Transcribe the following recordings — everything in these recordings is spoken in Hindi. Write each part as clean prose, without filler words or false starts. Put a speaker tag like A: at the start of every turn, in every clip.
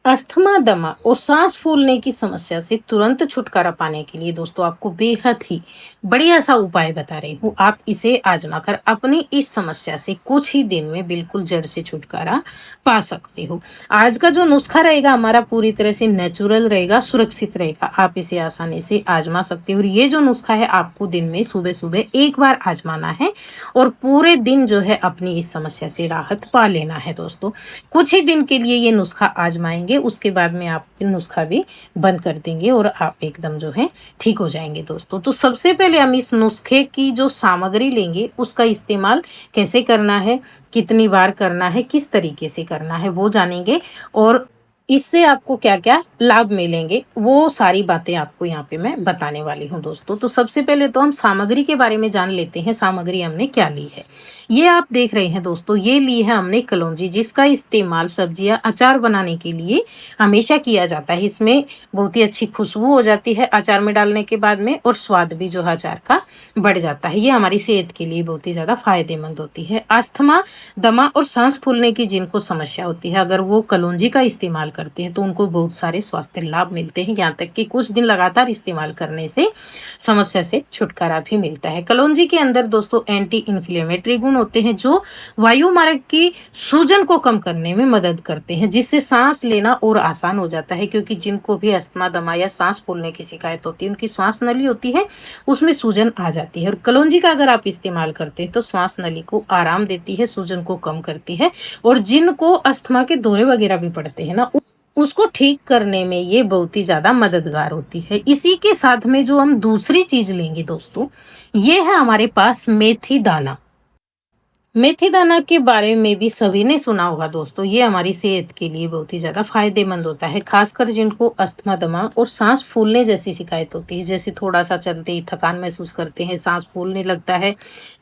A: अस्थमा, दमा और सांस फूलने की समस्या से तुरंत छुटकारा पाने के लिए दोस्तों आपको बेहद ही बढ़िया सा उपाय बता रही हूँ। आप इसे आजमा कर अपनी इस समस्या से कुछ ही दिन में बिल्कुल जड़ से छुटकारा पा सकते हो। आज का जो नुस्खा रहेगा हमारा पूरी तरह से नेचुरल रहेगा, सुरक्षित रहेगा। आप इसे आसानी से आजमा सकते हो और ये जो नुस्खा है आपको दिन में सुबह सुबह एक बार आजमाना है और पूरे दिन जो है अपनी इस समस्या से राहत पा लेना है दोस्तों। कुछ ही दिन के लिए ये नुस्खा आजमाएंगे, उसके बाद में आप नुस्खा भी बंद कर देंगे और आप एकदम जो है ठीक हो जाएंगे दोस्तों। तो सबसे पहले हम इस नुस्खे की जो सामग्री लेंगे उसका इस्तेमाल कैसे करना है, कितनी बार करना है, किस तरीके से करना है वो जानेंगे और इससे आपको क्या क्या लाभ मिलेंगे वो सारी बातें आपको यहाँ पे मैं बताने वाली हूँ दोस्तों। तो सबसे पहले तो हम सामग्री के बारे में जान लेते हैं, सामग्री हमने क्या ली है। ये आप देख रहे हैं दोस्तों, ये ली है हमने कलौंजी, जिसका इस्तेमाल सब्जियां अचार बनाने के लिए हमेशा किया जाता है। इसमें बहुत ही अच्छी खुशबू हो जाती है अचार में डालने के बाद में और स्वाद भी जो है अचार का बढ़ जाता है। ये हमारी सेहत के लिए बहुत ही ज़्यादा फायदेमंद होती है। अस्थमा, दमा और सांस फूलने की जिनको समस्या होती है, अगर वो कलौंजी का इस्तेमाल करते हैं तो उनको बहुत सारे स्वास्थ्य लाभ मिलते हैं। यहाँ तक कि कुछ दिन लगातार इस्तेमाल करने से समस्या से छुटकारा भी मिलता है। कलौंजी के अंदर दोस्तों एंटी इन्फ्लेमेटरी गुण होते हैं जो वायु मार्ग की सूजन को कम करने में मदद करते हैं, जिससे सांस लेना और आसान हो जाता है। क्योंकि जिनको भी अस्थमा, दमा या सांस फूलने की शिकायत होती है, उनकी श्वास नली होती है उसमें सूजन आ जाती है और कलौंजी का अगर आप इस्तेमाल करते हैं तो श्वास नली को आराम देती है, सूजन को कम करती है और जिनको अस्थमा के दौरे वगैरह भी पड़ते हैं ना, उसको ठीक करने में ये बहुत ही ज़्यादा मददगार होती है। इसी के साथ में जो हम दूसरी चीज़ लेंगे दोस्तों, ये है हमारे पास मेथी दाना। मेथी दाना के बारे में भी सभी ने सुना होगा दोस्तों। ये हमारी सेहत के लिए बहुत ही ज़्यादा फायदेमंद होता है, खासकर जिनको अस्थमा, दमा और सांस फूलने जैसी शिकायत होती है। जैसे थोड़ा सा चलते ही थकान महसूस करते हैं, सांस फूलने लगता है,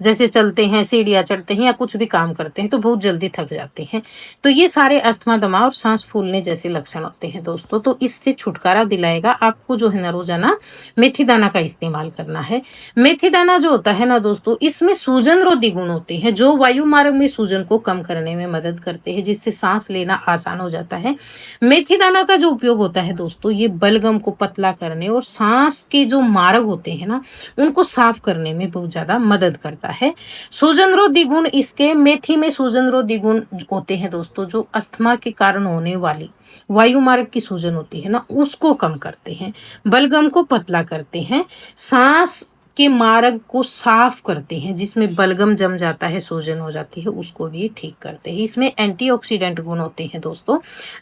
A: जैसे चलते हैं, सीढ़ियाँ चढ़ते हैं या कुछ भी काम करते हैं तो बहुत जल्दी थक जाते हैं। तो ये सारे अस्थमा, दमा और सांस फूलने जैसे लक्षण होते हैं दोस्तों। तो इससे छुटकारा दिलाएगा आपको जो है ना रोजाना मेथी दाना का इस्तेमाल करना है। मेथी दाना जो होता है ना दोस्तों, इसमें सूजन रोधी गुण होते हैं जो वायु मार्ग में सूजन को कम करने में मदद करते हैं, जिससे सांस लेना आसान हो जाता है। मेथी दाना का जो उपयोग होता है दोस्तों, ये बलगम को पतला करने और सांस के जो मार्ग होते हैं ना उनको साफ करने में बहुत ज्यादा मदद करता है। सूजन रोधी गुण इसके मेथी में सूजन रोधी गुण होते हैं दोस्तों, जो अस्थमा के कारण होने वाली वायु मार्ग की सूजन होती है ना उसको कम करते हैं, बलगम को पतला करते हैं, सांस के मार्ग को साफ करते हैं, जिसमें बलगम जम जाता है, सूजन हो जाती है, उसको भी ठीक करते हैं। इसमें एंटीऑक्सीडेंट गुण होते हैं दोस्तों,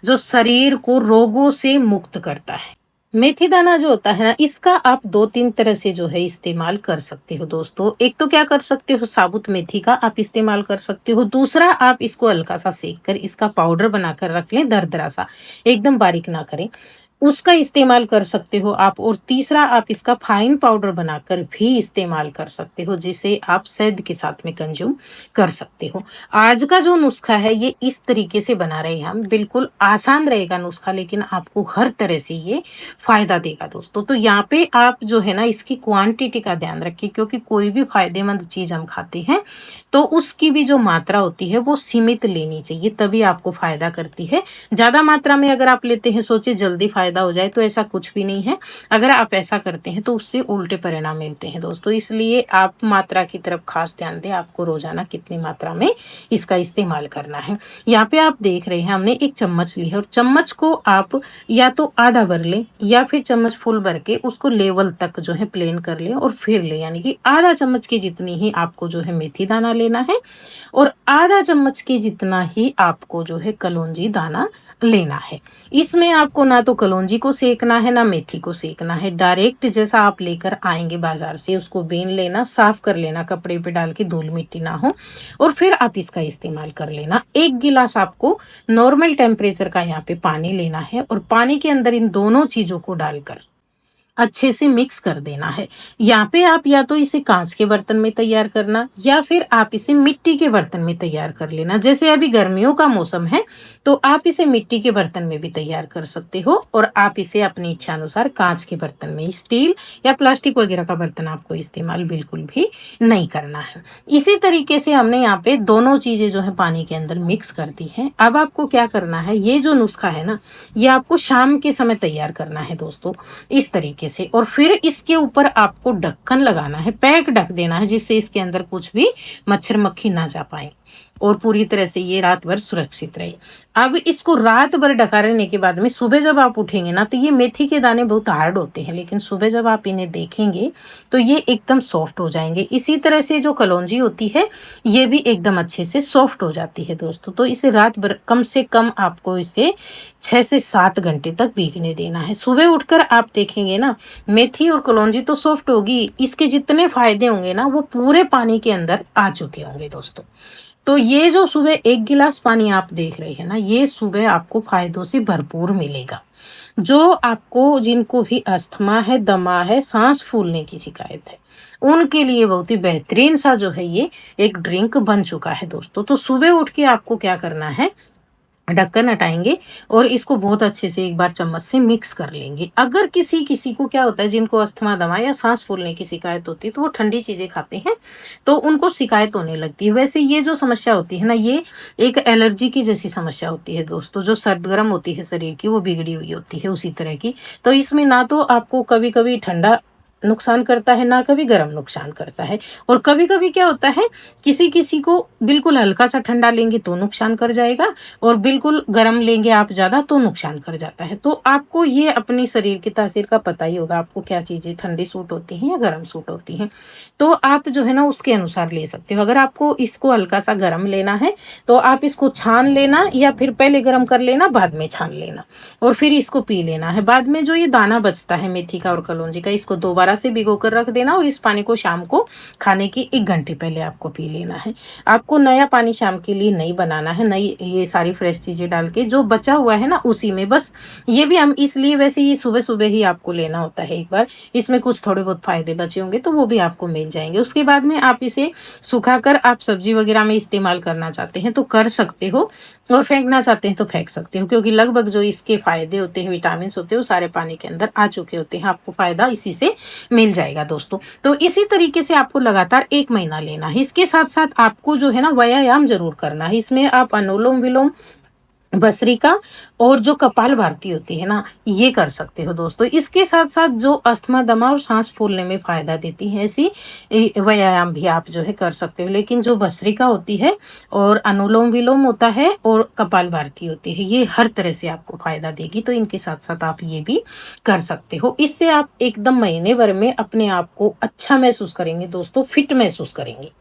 A: जो शरीर को रोगों से मुक्त करता है। मेथी दाना जो होता है ना, इसका आप दो तीन तरह से जो है इस्तेमाल कर सकते हो दोस्तों। एक तो क्या कर सकते हो, साबुत मेथी का आप इस्तेमाल कर सकते हो। दूसरा, आप इसको हल्का सा सेक कर इसका पाउडर बनाकर रख लें, दरदरा सा, एकदम बारीक ना करें, उसका इस्तेमाल कर सकते हो आप। और तीसरा, आप इसका फाइन पाउडर बनाकर भी इस्तेमाल कर सकते हो, जिसे आप शहद के साथ में कंज्यूम कर सकते हो। आज का जो नुस्खा है ये इस तरीके से बना रहे हैं हम, बिल्कुल आसान रहेगा नुस्खा, लेकिन आपको हर तरह से ये फायदा देगा दोस्तों। तो यहाँ पे आप जो है ना इसकी क्वांटिटी का ध्यान रखिए, क्योंकि कोई भी फायदेमंद चीज हम खाते हैं तो उसकी भी जो मात्रा होती है वो सीमित लेनी चाहिए, तभी आपको फायदा करती है। ज्यादा मात्रा में अगर आप लेते हैं, सोचे जल्दी फायदा हो जाए, तो ऐसा कुछ भी नहीं है। अगर आप ऐसा करते हैं तो उससे उल्टे परिणाम मिलते हैं दोस्तों। इसलिए आप मात्रा की तरफ खास ध्यान दें, आपको रोजाना कितनी मात्रा में इसका इस्तेमाल करना है। यहाँ पे आप देख रहे हैं हमने एक चम्मच ली है और चम्मच को आप या तो आधा भर लें या फिर चम्मच फुल भर के उसको लेवल तक जो है प्लेन कर लें और फिर लें, यानी कि आधा चम्मच की जितनी ही आपको जो है मेथी दाना लेना है और आधा चम्मच के जितना ही आपको जो है कलौंजी दाना लेना है। इसमें आपको ना तो कलौंजी को सेकना है ना मेथी को सेकना है, डायरेक्ट जैसा आप लेकर आएंगे बाजार से उसको बीन लेना, साफ कर लेना, कपड़े पे डाल के धूल मिट्टी ना हो, और फिर आप इसका इस्तेमाल कर लेना। एक गिलास आपको नॉर्मल टेम्परेचर का यहाँ पे पानी लेना है और पानी के अंदर इन दोनों चीजों को डालकर अच्छे से मिक्स कर देना है। यहाँ पे आप या तो इसे कांच के बर्तन में तैयार करना या फिर आप इसे मिट्टी के बर्तन में तैयार कर लेना। जैसे अभी गर्मियों का मौसम है तो आप इसे मिट्टी के बर्तन में भी तैयार कर सकते हो और आप इसे अपनी इच्छा अनुसार कांच के बर्तन में, स्टील या प्लास्टिक वगैरह का बर्तन आपको इस्तेमाल बिल्कुल भी नहीं करना है। इसी तरीके से हमने यहाँ पे दोनों चीजें जो है पानी के अंदर मिक्स कर दी हैं। अब आपको क्या करना है, ये जो नुस्खा है ना, ये आपको शाम के समय तैयार करना है दोस्तों, इस तरीके से। और फिर इसके ऊपर आपको ढक्कन लगाना है, पैक ढक देना है, जिससे इसके अंदर कुछ भी मच्छर मक्खी ना जा पाए और पूरी तरह से ये रात भर सुरक्षित रहे। अब इसको रात भर ढका रहने के बाद में सुबह जब आप उठेंगे ना, तो ये मेथी के दाने बहुत हार्ड होते हैं, लेकिन सुबह जब आप इन्हें देखेंगे तो ये एकदम सॉफ्ट हो जाएंगे। इसी तरह से जो कलौंजी होती है ये भी एकदम अच्छे से सॉफ्ट हो जाती है दोस्तों। तो इसे रात भर कम से कम आपको इसे 6 से 7 घंटे तक भीगने देना है। सुबह उठकर आप देखेंगे ना, मेथी और कलौंजी तो सॉफ्ट होगी, इसके जितने फायदे होंगे ना वो पूरे पानी के अंदर आ चुके होंगे दोस्तों। तो ये जो सुबह 1 गिलास पानी आप देख रहे हैं ना, ये सुबह आपको फायदों से भरपूर मिलेगा। जो आपको, जिनको भी अस्थमा है, दमा है, सांस फूलने की शिकायत है, उनके लिए बहुत ही बेहतरीन सा जो है ये एक ड्रिंक बन चुका है दोस्तों। तो सुबह उठ के आपको क्या करना है, ढक्कन हटाएंगे और इसको बहुत अच्छे से एक बार चम्मच से मिक्स कर लेंगे। अगर किसी किसी को क्या होता है, जिनको अस्थमा दमा या सांस फूलने की शिकायत होती है, तो वो ठंडी चीजें खाते हैं तो उनको शिकायत होने लगती है। वैसे ये जो समस्या होती है ना, ये एक एलर्जी की जैसी समस्या होती है दोस्तों। जो सर्द गर्म होती है शरीर की, वो बिगड़ी हुई होती है उसी तरह की। तो इसमें ना तो आपको कभी कभी ठंडा नुकसान करता है, ना कभी गर्म नुकसान करता है। और कभी कभी क्या होता है, किसी किसी को बिल्कुल हल्का सा ठंडा लेंगे तो नुकसान कर जाएगा और बिल्कुल गर्म लेंगे आप ज़्यादा तो नुकसान कर जाता है। तो आपको ये अपनी शरीर की तासीर का पता ही होगा, आपको क्या चीज़ें ठंडी सूट होती हैं या गर्म सूट होती हैं। तो आप जो है ना उसके अनुसार ले सकते हो। अगर आपको इसको हल्का सा गर्म लेना है तो आप इसको छान लेना, या फिर पहले गर्म कर लेना बाद में छान लेना और फिर इसको पी लेना है। बाद में जो ये दाना बचता है मेथी का और कलौंजी का, इसको दोबारा से भिगो कर रख देना और इस पानी को शाम को खाने की 1 घंटे पहले आपको पी लेना है। आपको नया पानी शाम के लिए नहीं बनाना है, नई ये सारी फ्रेश चीज़ें डाल के जो बचा हुआ है ना उसी में बस। ये भी हम इसलिए, वैसे ये सुबह सुबह ही आपको लेना होता है एक बार, इसमें कुछ थोड़े बहुत फायदे बचे होंगे तो वो भी आपको मिल जाएंगे। उसके बाद में आप इसे सुखाकर आप सब्जी वगैरह में इस्तेमाल करना चाहते हैं तो कर सकते हो, और फेंकना चाहते हैं तो फेंक सकते हो, क्योंकि लगभग जो इसके फायदे होते हैं, विटामिन होते हैं, वो सारे पानी के अंदर आ चुके होते हैं। आपको फायदा इसी से मिल जाएगा दोस्तों। तो इसी तरीके से आपको लगातार 1 महीना लेना है। इसके साथ साथ आपको जो है ना व्यायाम जरूर करना है। इसमें आप अनुलोम विलोम, भस्त्रिका और जो कपाल भारती होती है ना, ये कर सकते हो दोस्तों। इसके साथ साथ जो अस्थमा दमा और सांस फूलने में फायदा देती है ऐसी व्यायाम भी आप जो है कर सकते हो। लेकिन जो भस्त्रिका होती है और अनुलोम विलोम होता है और कपाल भारती होती है, ये हर तरह से आपको फायदा देगी। तो इनके साथ साथ आप ये भी कर सकते हो। इससे आप एकदम महीने भर में अपने आप को अच्छा महसूस करेंगे दोस्तों, फिट महसूस करेंगे।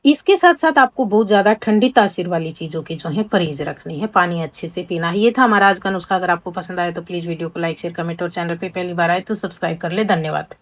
A: इसके साथ साथ आपको बहुत ज़्यादा ठंडी तासीर वाली चीज़ों के जो है परहेज रखने हैं, पानी अच्छे से पीना है। ये था हमारा आज का नुस्खा। अगर आपको पसंद आए तो प्लीज़ वीडियो को लाइक शेयर कमेंट और चैनल पे पहली बार आए तो सब्सक्राइब कर ले। धन्यवाद।